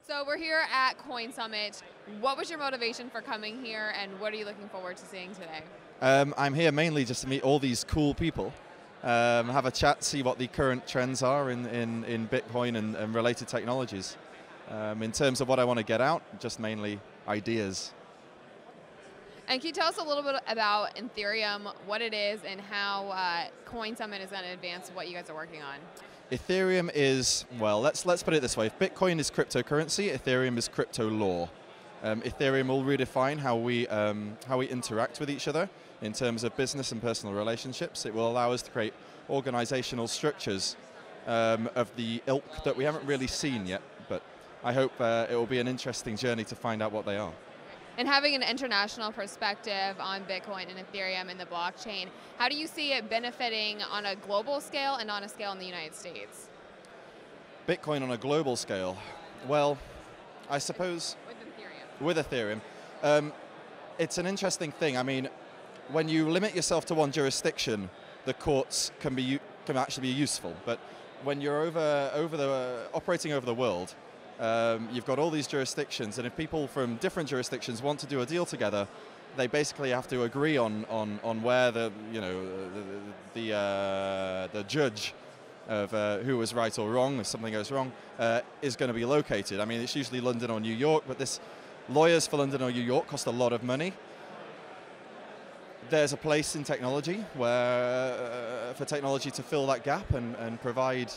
So we're here at CoinSummit. What was your motivation for coming here, and what are you looking forward to seeing today? I'm here mainly just to meet all these cool people, have a chat, see what the current trends are in Bitcoin and related technologies. In terms of what I want to get out, just mainly ideas. And can you tell us a little bit about Ethereum, what it is, and how CoinSummit is going to advance what you guys are working on? Ethereum is, well, let's put it this way. If Bitcoin is cryptocurrency, Ethereum is crypto law. Ethereum will redefine how we interact with each other in terms of business and personal relationships. It will allow us to create organizational structures of the ilk that we haven't really seen yet, but I hope it will be an interesting journey to find out what they are. And having an international perspective on Bitcoin and Ethereum and the blockchain, how do you see it benefiting on a global scale and on a scale in the United States? Bitcoin on a global scale, well, I suppose with Ethereum, it's an interesting thing. I mean, when you limit yourself to one jurisdiction, the courts can actually be useful. But when you're operating over the world, you've got all these jurisdictions, and if people from different jurisdictions want to do a deal together, they basically have to agree on where the judge of who was right or wrong if something goes wrong is going to be located. I mean, it's usually London or New York, but lawyers for London or New York cost a lot of money. There's a place in technology for technology to fill that gap and provide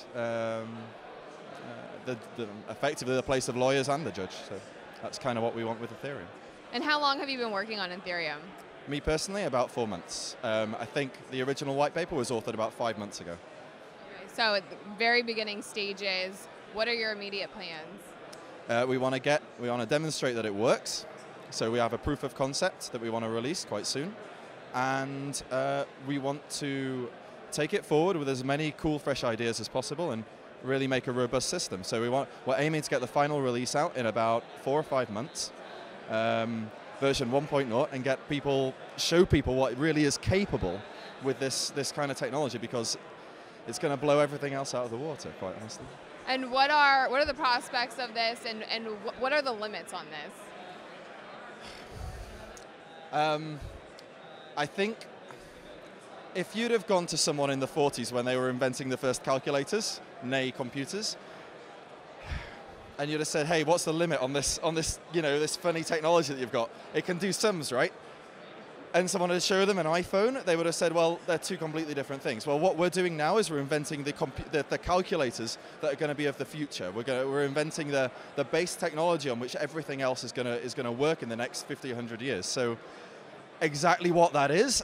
effectively the place of lawyers and the judge. So that's kind of what we want with Ethereum. And how long have you been working on Ethereum? Me personally, about 4 months. I think the original white paper was authored about 5 months ago. Okay, so at the very beginning stages, what are your immediate plans? We want to demonstrate that it works. So we have a proof of concept that we want to release quite soon. And we want to take it forward with as many cool, fresh ideas as possible and really make a robust system. So we're aiming to get the final release out in about 4 or 5 months, version 1.0, and show people what really is capable with this kind of technology, because it's going to blow everything else out of the water, quite honestly. And what are the prospects of this, and what are the limits on this? I think if you'd have gone to someone in the 40s when they were inventing the first calculators, nay computers, and you'd have said, "Hey, what's the limit on this this funny technology that you've got? It can do sums, right?" And someone would show them an iPhone, they would have said, "Well, they're two completely different things." Well, what we're doing now is we're inventing the calculators that are going to be of the future. We're inventing the base technology on which everything else is going to work in the next 50, 100 years. So exactly what that is,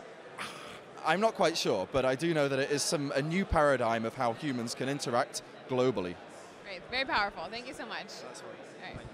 I'm not quite sure, but I do know that it is a new paradigm of how humans can interact globally. Great, very powerful. Thank you so much. That's right. All right.